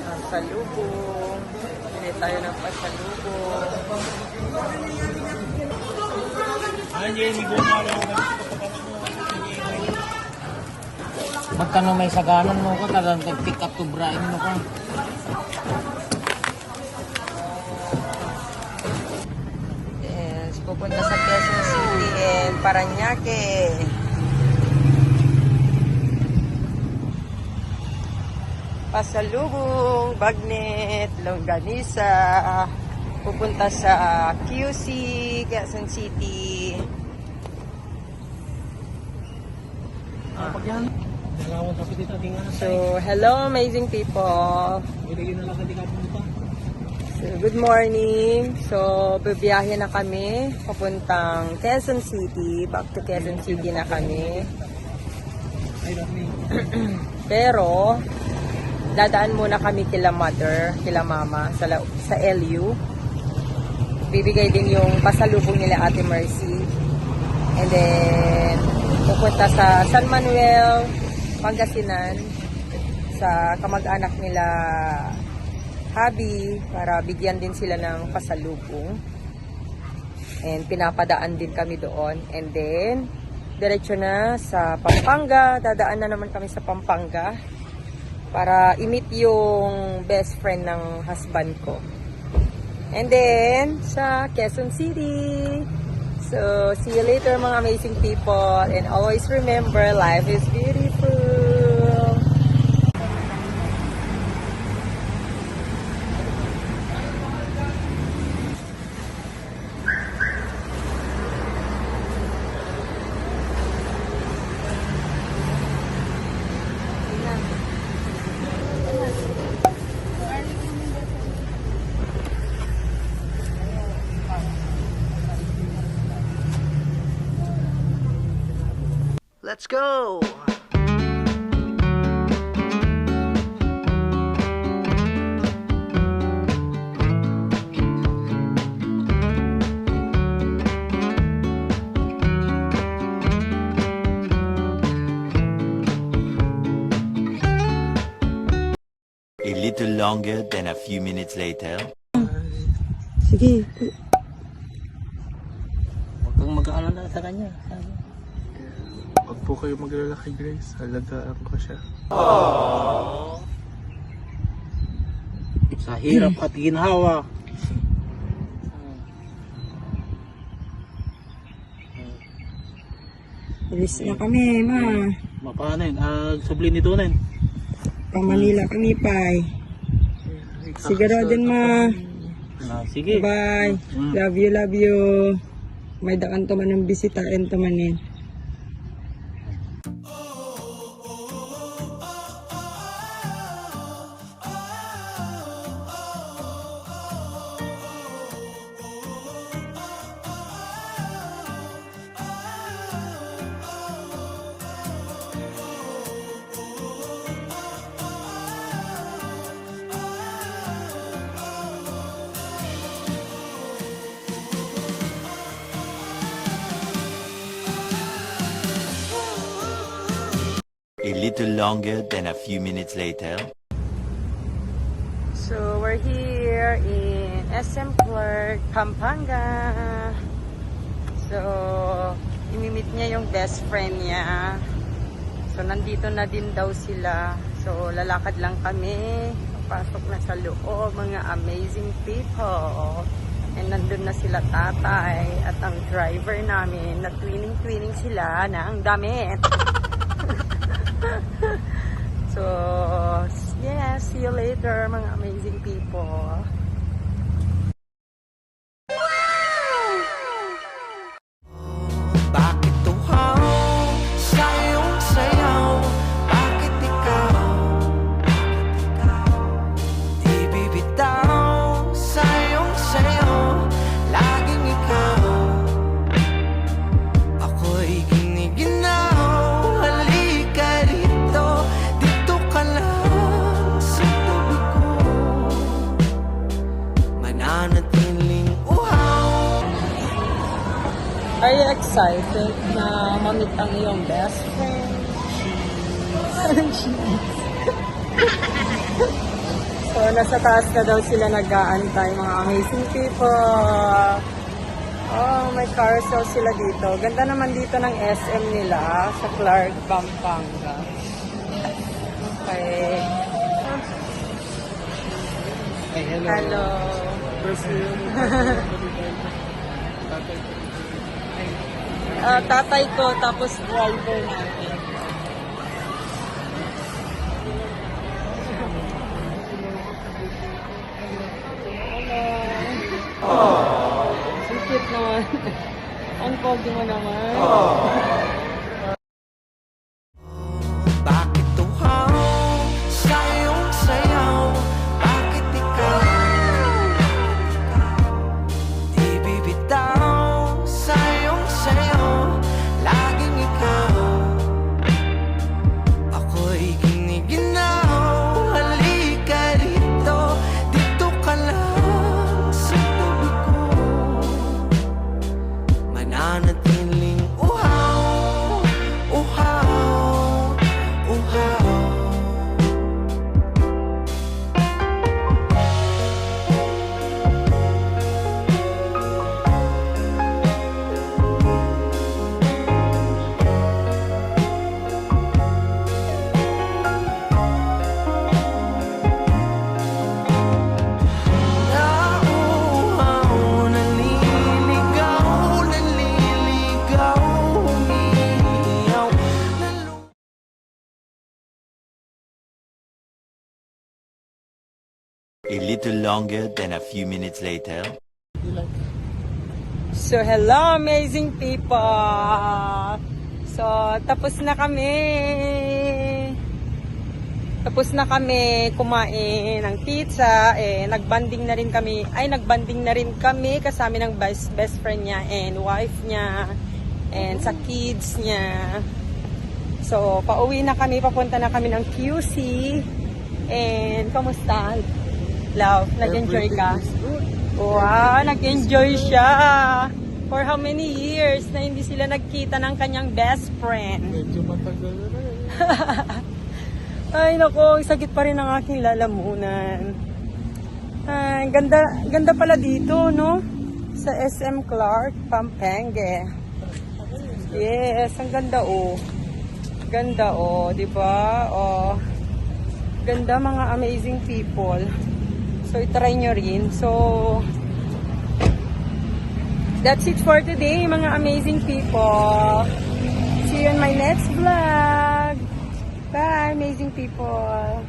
Pasalubong. Pili tayo ng pasalubong. Magkano may saganan mo ko, talagang pick up to brain mo ko. Yes, pupunta sa Quezon City and Parañaque. Pasalubong, bagnet, longganisa. Pupunta sa QC, Quezon City. So, hello amazing people. So, good morning. So, bibiyahe na kami papuntang Quezon City. Back to Quezon City na kami. Pero, dadaan muna kami kila mother, kila mama sa LU. Bibigay din yung pasalubong nila Ate Mercy. And then, pupunta sa San Manuel, Pangasinan, sa kamag-anak nila Habi, para bigyan din sila ng pasalubong. And pinapadaan din kami doon. And then, diretso na sa Pampanga. Dadaan na naman kami sa Pampanga para i-meet yung best friend ng husband ko. And then, sa Quezon City. So, see you later mga amazing people. And always remember, life is beautiful. Let's go! A little longer than a few minutes later. Sige. Huwag kang mag-aalala sa kanya. Huwag po kayo maglala kay Grace. Halagaan ko siya. Sa hirap at ginhawa. Alis na kami, ma. Mapanin, subli nito na. Pa Manila kami, pay. Siguro din, ma. Sige. Bye. Love you, love you. May daan to man ng bisitain to manin. A little longer than a few minutes later. So, we're here in SM Clark, Pampanga. So, imimit niya yung best friend niya. So, nandito na din daw sila. So, lalakad lang kami. Pasok na sa loob, mga amazing people. And nandun na sila tatay at ang driver namin na twinning-twinning sila na ang damit. So, yeah, see you later mga amazing people. Bakit tuhaw sa iyong sayaw? Bakit ikaw di bibitaw sa iyong sayaw? Laging ikaw ako'y giniginaw. Halika rito, dito ka lang sa tabi ko. Mananatiling uhaw. Are you excited na mamit ang iyong best friend? Cheese. So, nasa taas na daw sila nag-aantay, mga amazing people. Oh, may carousel sila dito. Ganda naman dito ng SM nila sa Clark, Pampanga. Okay. Hello. Tatay ko, tapos driver natin. Ang cute naman. Ang pogi mo naman. Bakit tuhaw sa iyong sayaw? Bakit ikaw di bibitaw sa iyong sayaw? Laging ikaw, ako'y giniginaw. Halika rito, dito ka lang sa tabi ko. Mananatiling uhaw, uhaw, uhaw. Nauuhaw, naliligaw, naliligaw, umiiyaw, A little longer than a few minutes later. So, hello amazing people! So, tapos na kami. Tapos na kami kumain ng pizza. Nagbanding na rin kami kasama ng best friend niya and wife niya and sa kids niya. So, pauwi na kami. Papunta na kami ng QC. And, kamusta? Love, nag-enjoy ka? Wow, nag-enjoy siya. For how many years na hindi sila nagkita ng kanyang best friend? Medyo matagal na rin. Ay, nako, sakit pa rin ang aking lalamunan. Ay, ganda pala dito, no? Sa SM Clark, Pampanga. Yes, ang ganda, oh. Ganda, oh, di ba? Oh. Ganda, mga amazing people. So, itry nyo rin. So, that's it for today, mga amazing people. See you in my next vlog. Bye, amazing people.